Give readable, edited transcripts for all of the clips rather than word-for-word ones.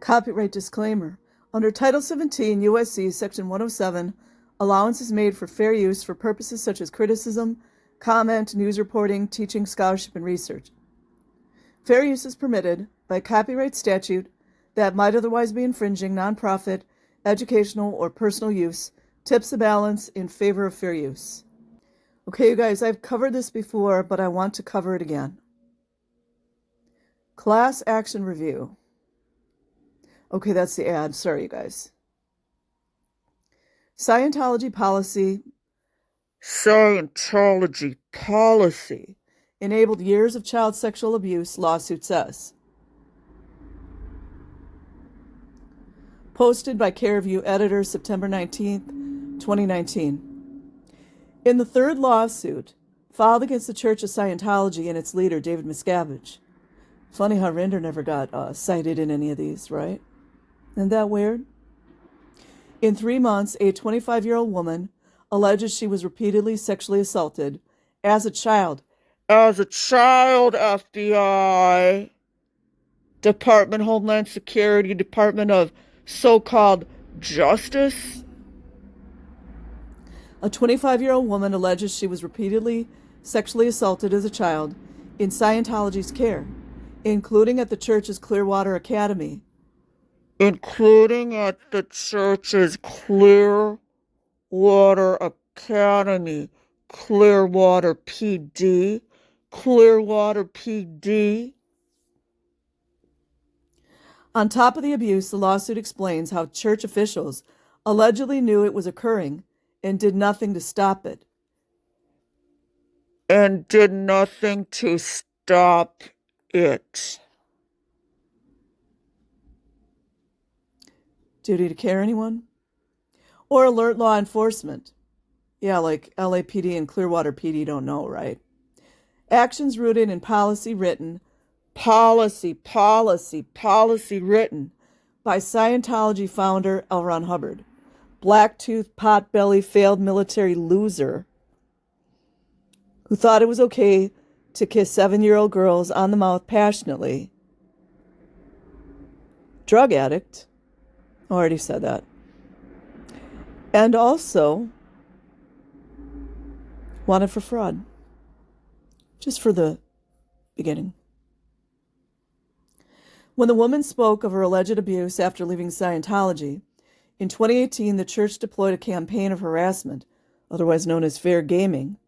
Copyright disclaimer. Under Title 17 U.S.C. Section 107, allowance is made for fair use for purposes such as criticism, comment, news reporting, teaching, scholarship, and research. Fair use is permitted by copyright statute that might otherwise be infringing nonprofit, educational, or personal use, tips the balance in favor of fair use. Okay, you guys, I've covered this before, but I want to cover it again. Class action review. Okay, that's the ad. Sorry, you guys. Scientology policy enabled years of child sexual abuse, lawsuit says. Posted by CareView editor, September 19th, 2019. In the third lawsuit, filed against the Church of Scientology and its leader, David Miscavige. Funny how Rinder never got cited in any of these, right? Isn't that weird? In 3 months, a 25-year-old woman alleges she was repeatedly sexually assaulted as a child. FBI, Department of Homeland Security, Department of so-called Justice. A 25-year-old woman alleges she was repeatedly sexually assaulted as a child in Scientology's care, including at the church's Clearwater Academy. Clearwater PD. On top of the abuse, the lawsuit explains how church officials allegedly knew it was occurring and did nothing to stop it. Duty to care, anyone? Or alert law enforcement. Yeah, like LAPD and Clearwater PD don't know, right? Actions rooted in policy written by Scientology founder L. Ron Hubbard. Black-toothed, pot-belly, failed military loser who thought it was okay to kiss 7-year-old girls on the mouth passionately. Drug addict. Already said that. And also wanted for fraud. Just for the beginning. When the woman spoke of her alleged abuse after leaving Scientology, in 2018, the church deployed a campaign of harassment, otherwise known as fair gaming,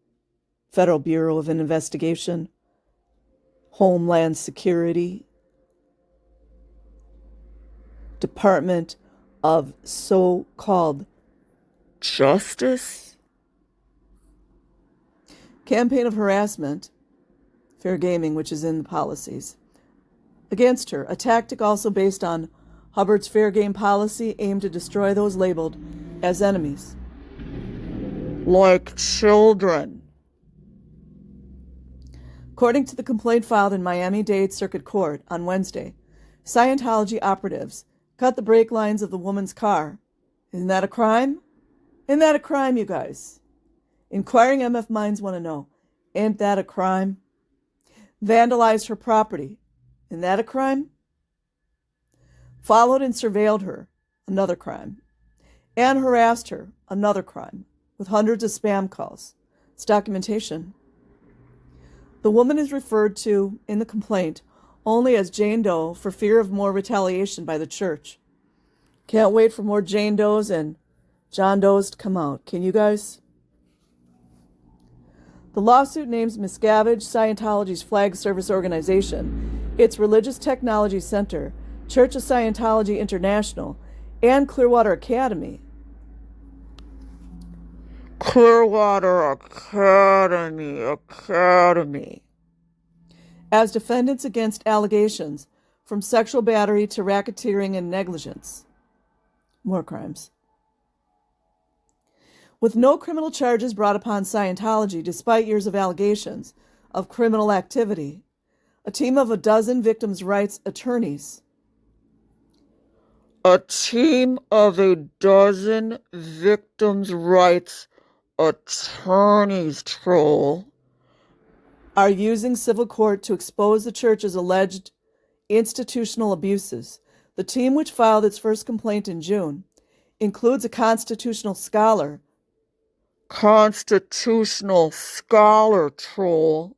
Federal Bureau of Investigation, Homeland Security, Department of so-called Justice. Campaign of harassment, fair gaming, which is in the policies, against her, a tactic also based on Hubbard's fair game policy aimed to destroy those labeled as enemies. Like children. According to the complaint filed in Miami-Dade Circuit Court on Wednesday, Scientology operatives cut the brake lines of the woman's car. Isn't that a crime? Isn't that a crime, you guys? Inquiring MF minds want to know, ain't that a crime? Vandalized her property. Isn't that a crime? Followed and surveilled her, another crime. And harassed her, another crime, with hundreds of spam calls. It's documentation. The woman is referred to in the complaint only as Jane Doe for fear of more retaliation by the church. Can't wait for more Jane Does and John Does to come out. Can you guys? The lawsuit names Miscavige, Scientology's flag service organization, its Religious Technology Center, Church of Scientology International, and Clearwater Academy. Academy. As defendants against allegations from sexual battery to racketeering and negligence. More crimes. With no criminal charges brought upon Scientology despite years of allegations of criminal activity, a team of 12 victims' rights attorneys. A team of 12 victims' rights attorneys, troll, are using civil court to expose the church's alleged institutional abuses. The team, which filed its first complaint in June, includes a constitutional scholar. Constitutional scholar, troll.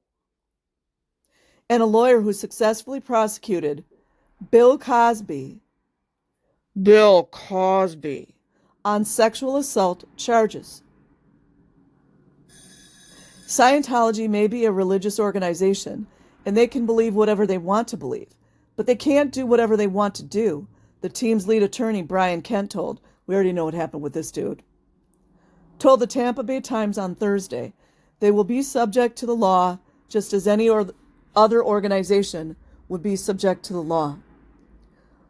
And a lawyer who successfully prosecuted Bill Cosby on sexual assault charges. Scientology may be a religious organization, and they can believe whatever they want to believe, but they can't do whatever they want to do, the team's lead attorney, Brian Kent, told. We already know what happened with this dude. Told the Tampa Bay Times on Thursday they will be subject to the law just as any other organization would be subject to the law.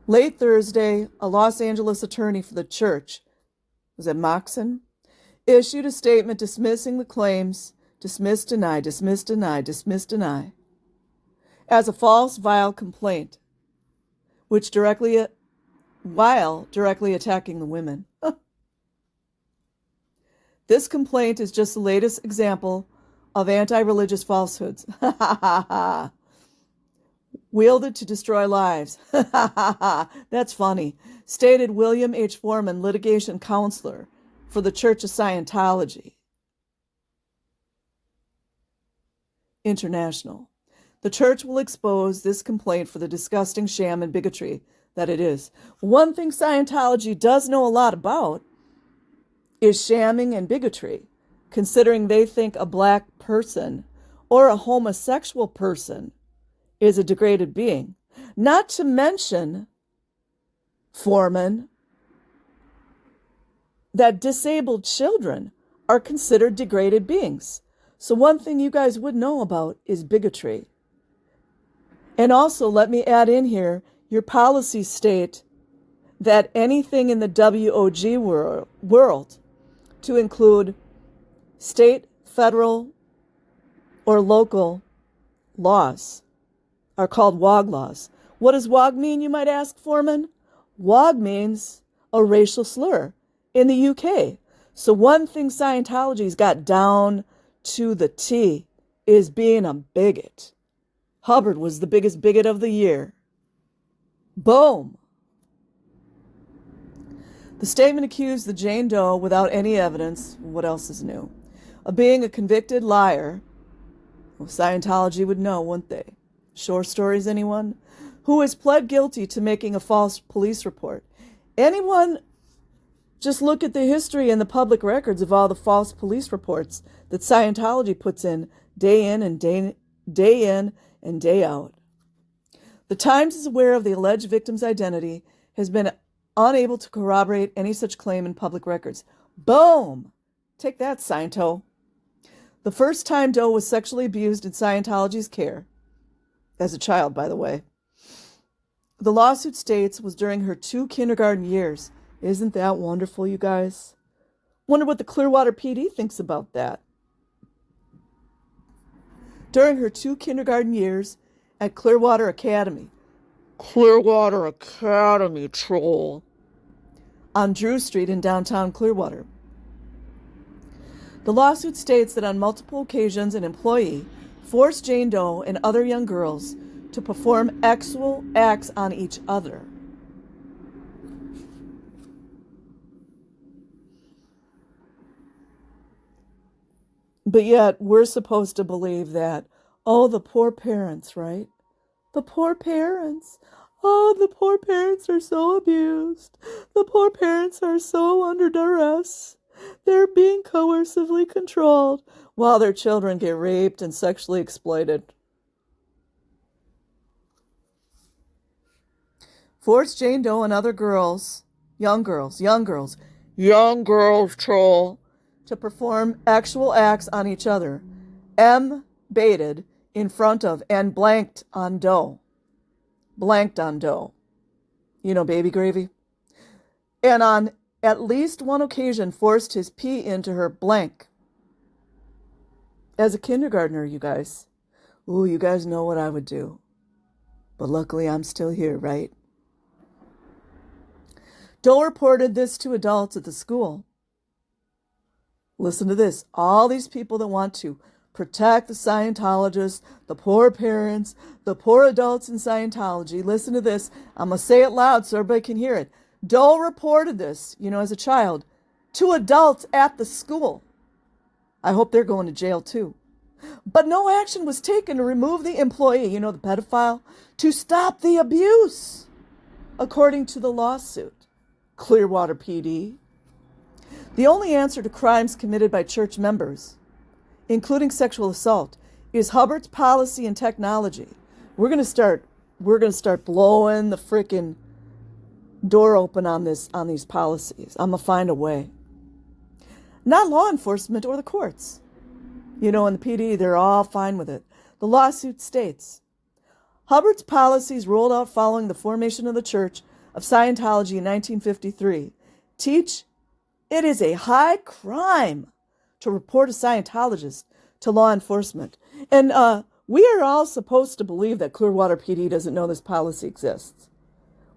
Late Thursday, a Los Angeles attorney for the church, was it Moxon, issued a statement dismissing the claims, dismiss, deny, dismiss, deny, dismiss, deny, as a false, vile complaint, while directly attacking the women. This complaint is just the latest example of anti-religious falsehoods. Wielded to destroy lives. That's funny. Stated William H. Foreman, litigation counselor for the Church of Scientology International. The church will expose this complaint for the disgusting sham and bigotry that it is. One thing Scientology does know a lot about is shamming and bigotry, considering they think a black person or a homosexual person is a degraded being. Not to mention, Foreman, that disabled children are considered degraded beings. So one thing you guys would know about is bigotry. And also, let me add in here, your policies state that anything in the WOG world, to include state, federal, or local laws, are called WOG laws. What does WOG mean, you might ask, Foreman? WOG means a racial slur in the UK. So one thing Scientology's got down to the T is being a bigot. Hubbard was the biggest bigot of the year. Boom. The statement accused the Jane Doe, without any evidence, what else is new, of being a convicted liar. Well, Scientology would know, wouldn't they? Shore stories, anyone? Who has pled guilty to making a false police report. Anyone, just look at the history and the public records of all the false police reports that Scientology puts in day in and day out. The Times is aware of the alleged victim's identity, has been unable to corroborate any such claim in public records. Boom! Take that, Sciento. The first time Doe was sexually abused in Scientology's care, as a child, by the way, the lawsuit states was during her 2 kindergarten years. Isn't that wonderful, you guys? Wonder what the Clearwater PD thinks about that. During her 2 kindergarten years at Clearwater Academy. Clearwater Academy, troll. On Drew Street in downtown Clearwater. The lawsuit states that on multiple occasions an employee forced Jane Doe and other young girls to perform sexual acts on each other. But yet we're supposed to believe that, oh, the poor parents, right? The poor parents. Oh, the poor parents are so abused. The poor parents are so under duress. They're being coercively controlled while their children get raped and sexually exploited. Forced Jane Doe and other girls, young girls, troll, to perform actual acts on each other. M. baited in front of and blanked on Doe. Blanked on Doe. You know, baby gravy? And on at least one occasion forced his pee into her blank. As a kindergartner, you guys. Ooh, you guys know what I would do. But luckily I'm still here, right? Doe reported this to adults at the school. Listen to this. All these people that want to protect the Scientologists, the poor parents, the poor adults in Scientology. Listen to this. I'm going to say it loud so everybody can hear it. Doe reported this, as a child, to adults at the school. I hope they're going to jail too. But no action was taken to remove the employee, the pedophile, to stop the abuse, according to the lawsuit. Clearwater PD. The only answer to crimes committed by church members, including sexual assault, is Hubbard's policy and technology. We're gonna start blowing the frickin' door open on these policies. I'm gonna find a way. Not law enforcement or the courts. And the PD, they're all fine with it. The lawsuit states, Hubbard's policies rolled out following the formation of the Church of Scientology in 1953 teach it is a high crime to report a Scientologist to law enforcement. And we are all supposed to believe that Clearwater PD doesn't know this policy exists,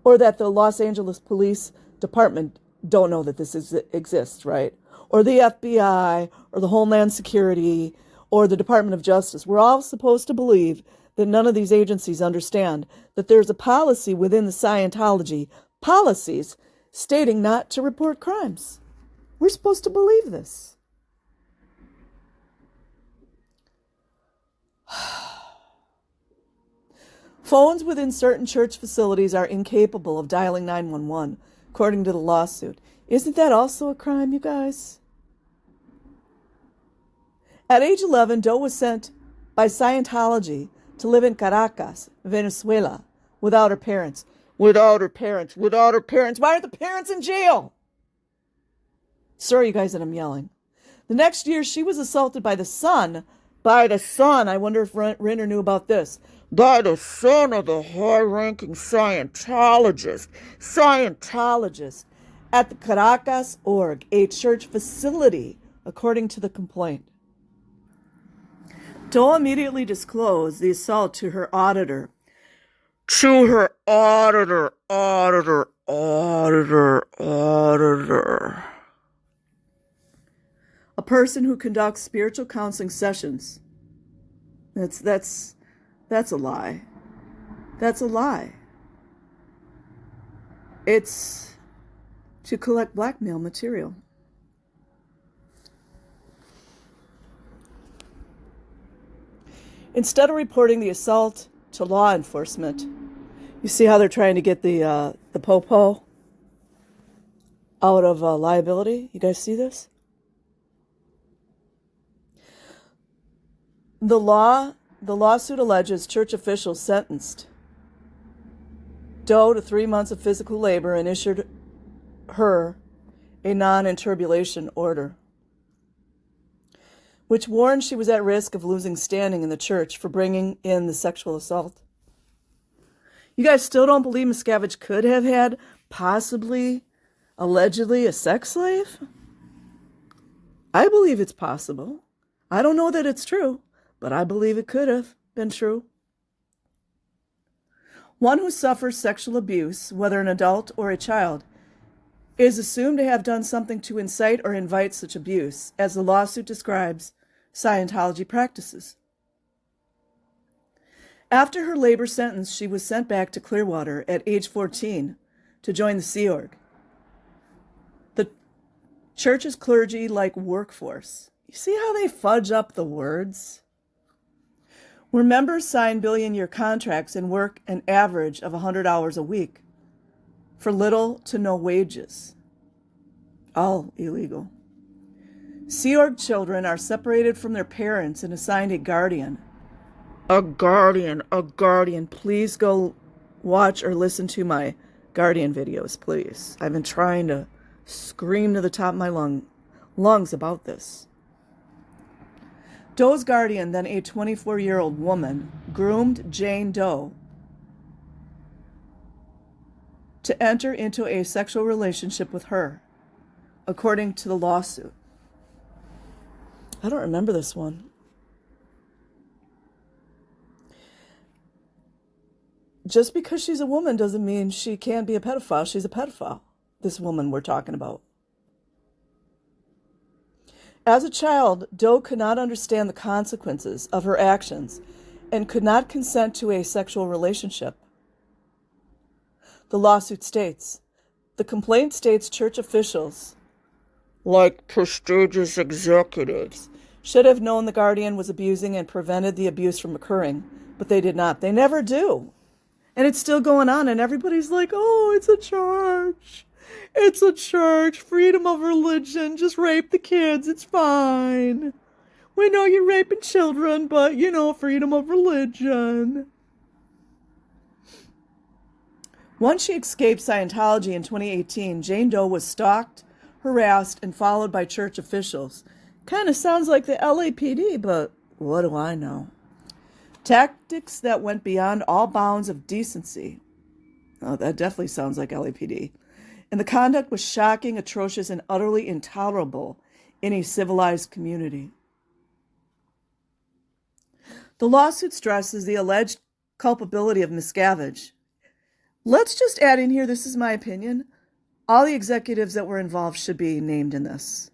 or that the Los Angeles Police Department don't know that this exists, right? Or the FBI, or the Homeland Security, or the Department of Justice. We're all supposed to believe that none of these agencies understand that there's a policy within the Scientology policies stating not to report crimes. We're supposed to believe this. Phones within certain church facilities are incapable of dialing 911, according to the lawsuit. Isn't that also a crime, you guys? At age 11, Doe was sent by Scientology to live in Caracas, Venezuela, without her parents. Without her parents. Why aren't the parents in jail? Sorry, you guys, that I'm yelling. The next year, she was assaulted by the son. I wonder if Renner knew about this. By the son of the high-ranking Scientologist at the Caracas Org, a church facility, according to the complaint. Doe immediately disclosed the assault to her auditor. A person who conducts spiritual counseling sessions. That's a lie. That's a lie. It's to collect blackmail material. Instead of reporting the assault to law enforcement, you see how they're trying to get the popo out of liability? You guys see this? The lawsuit alleges church officials sentenced Doe to 3 months of physical labor and issued her a non-interpolation order, which warned she was at risk of losing standing in the church for bringing in the sexual assault. You guys still don't believe Miscavige could have had, possibly, allegedly, a sex slave? I believe it's possible. I don't know that it's true, but I believe it could have been true. One who suffers sexual abuse, whether an adult or a child, is assumed to have done something to incite or invite such abuse, as the lawsuit describes Scientology practices. After her labor sentence, she was sent back to Clearwater at age 14 to join the Sea Org, the church's clergy-like workforce. You see how they fudge up the words? Where members sign billion-year contracts and work an average of 100 hours a week for little to no wages. All illegal. Sea Org children are separated from their parents and assigned a guardian. A guardian. Please go watch or listen to my guardian videos, please. I've been trying to scream to the top of my lungs about this. Doe's guardian, then a 24-year-old woman, groomed Jane Doe to enter into a sexual relationship with her, according to the lawsuit. I don't remember this one. Just because she's a woman doesn't mean she can't be a pedophile. She's a pedophile, this woman we're talking about. As a child, Doe could not understand the consequences of her actions and could not consent to a sexual relationship. The lawsuit states, the complaint states church officials, like prestigious executives, should have known the guardian was abusing and prevented the abuse from occurring, but they did not. They never do. And it's still going on, and everybody's like, oh, it's a church. It's a church. Freedom of religion. Just rape the kids. It's fine. We know you're raping children, but, freedom of religion. Once she escaped Scientology in 2018, Jane Doe was stalked, harassed, and followed by church officials. Kind of sounds like the LAPD, but what do I know? Tactics that went beyond all bounds of decency. Oh, that definitely sounds like LAPD. And the conduct was shocking, atrocious, and utterly intolerable in a civilized community. The lawsuit stresses the alleged culpability of Miscavige. Let's just add in here, this is my opinion, all the executives that were involved should be named in this.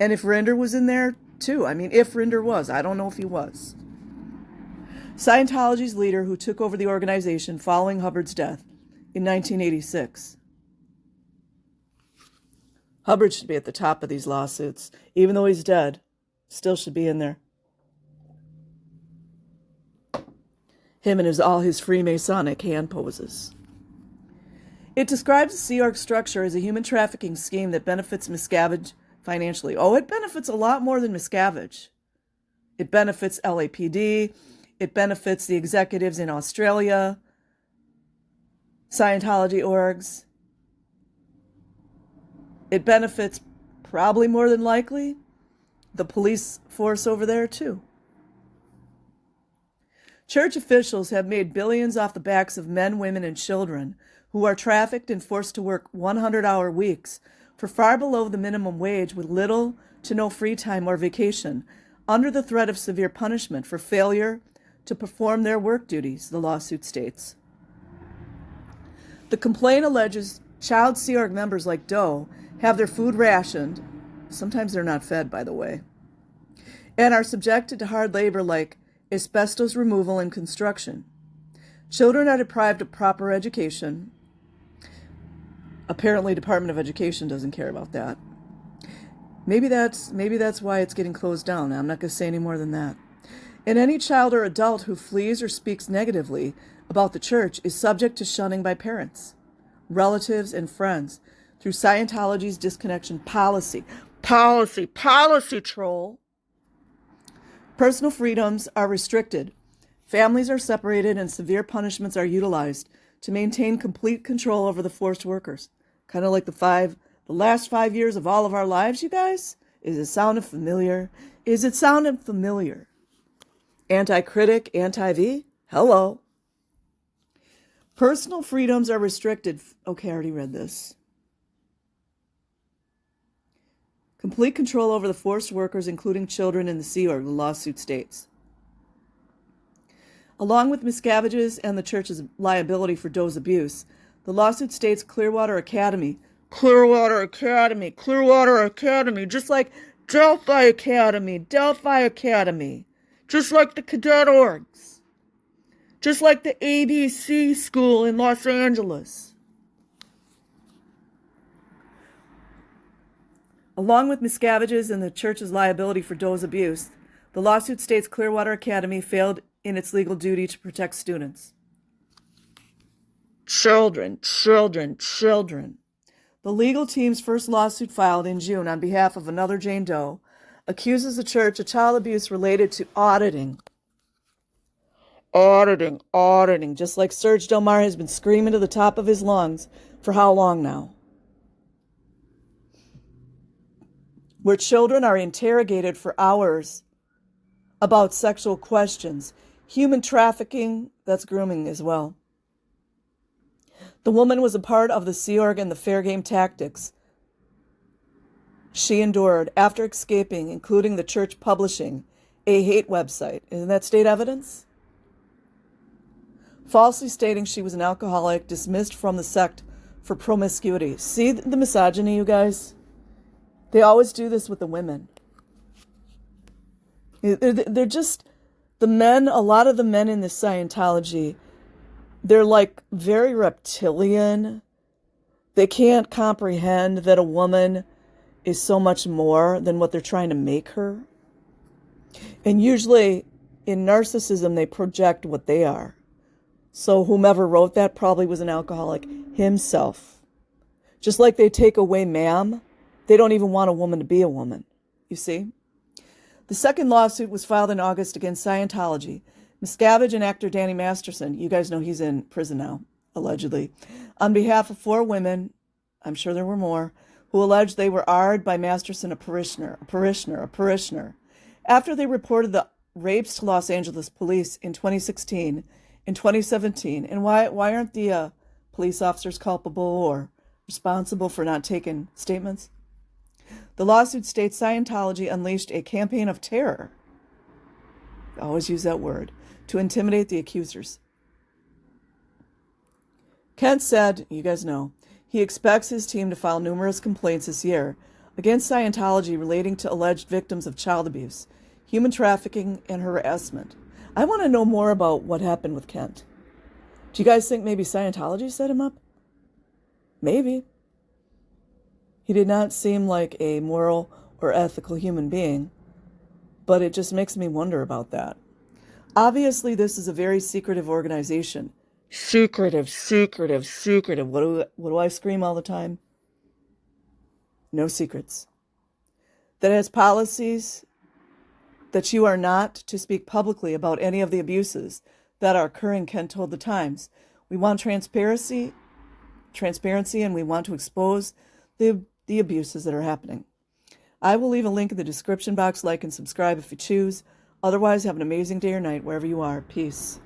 And if Rinder was in there, too. I mean, if Rinder was. I don't know if he was. Scientology's leader who took over the organization following Hubbard's death in 1986. Hubbard should be at the top of these lawsuits. Even though he's dead, still should be in there. Him and all his Freemasonic hand poses. It describes the Sea Org structure as a human trafficking scheme that benefits Miscavige financially. Oh, it benefits a lot more than Miscavige. It benefits LAPD. It benefits the executives in Australia, Scientology orgs. It benefits, probably more than likely, the police force over there too. Church officials have made billions off the backs of men, women, and children who are trafficked and forced to work 100-hour weeks for far below the minimum wage with little to no free time or vacation, under the threat of severe punishment for failure to perform their work duties, the lawsuit states. The complaint alleges child Sea Org members like Doe have their food rationed, sometimes they're not fed, by the way, and are subjected to hard labor like asbestos removal and construction. Children are deprived of proper education. Apparently, Department of Education doesn't care about that. Maybe that's why it's getting closed down. I'm not going to say any more than that. And any child or adult who flees or speaks negatively about the church is subject to shunning by parents, relatives, and friends through Scientology's disconnection policy. Policy, troll. Personal freedoms are restricted. Families are separated and severe punishments are utilized to maintain complete control over the forced workers. Kind of like the last 5 years of all of our lives, you guys? Is it sounding familiar? Is it sounding familiar? Anti-critic, anti-V? Hello. Personal freedoms are restricted. Okay, I already read this. Complete control over the forced workers, including children in the Sea Org, the lawsuit states. Along with Miscavige's and the church's liability for Doe's abuse, the lawsuit states Clearwater Academy, just like Delphi Academy, just like the cadet orgs, just like the ABC school in Los Angeles. Along with Miscavige's and the church's liability for Doe's abuse, the lawsuit states Clearwater Academy failed in its legal duty to protect students. Children. The legal team's first lawsuit filed in June on behalf of another Jane Doe accuses the church of child abuse related to auditing. Auditing, just like Serge Del Mar has been screaming to the top of his lungs for how long now? Where children are interrogated for hours about sexual questions. Human trafficking, that's grooming as well. The woman was a part of the Sea Org and the fair game tactics she endured after escaping, including the church publishing a hate website. Isn't that state evidence? Falsely stating she was an alcoholic, dismissed from the sect for promiscuity. See the misogyny, you guys? They always do this with the women. They're just, the men, a lot of the men in this Scientology, they're like very reptilian. They can't comprehend that a woman is so much more than what they're trying to make her. And usually in narcissism, they project what they are. So whomever wrote that probably was an alcoholic himself. Just like they take away ma'am, they don't even want a woman to be a woman. You see? The second lawsuit was filed in August against Scientology. Miscavige and actor Danny Masterson, you guys know he's in prison now, allegedly, on behalf of 4 women, I'm sure there were more, who alleged they were arred by Masterson, a parishioner. After they reported the rapes to Los Angeles police in 2016, in 2017, and why aren't the police officers culpable or responsible for not taking statements? The lawsuit states Scientology unleashed a campaign of terror, I always use that word, to intimidate the accusers. Kent said, you guys know, he expects his team to file numerous complaints this year against Scientology relating to alleged victims of child abuse, human trafficking, and harassment. I want to know more about what happened with Kent. Do you guys think maybe Scientology set him up? Maybe. He did not seem like a moral or ethical human being, but it just makes me wonder about that. Obviously, this is a very secretive organization. Secretive. What do I scream all the time? No secrets. That has policies that you are not to speak publicly about any of the abuses that are occurring, Kent told the Times. We want transparency, and we want to expose the abuses that are happening. I will leave a link in the description box. Like and subscribe if you choose. Otherwise, have an amazing day or night wherever you are. Peace.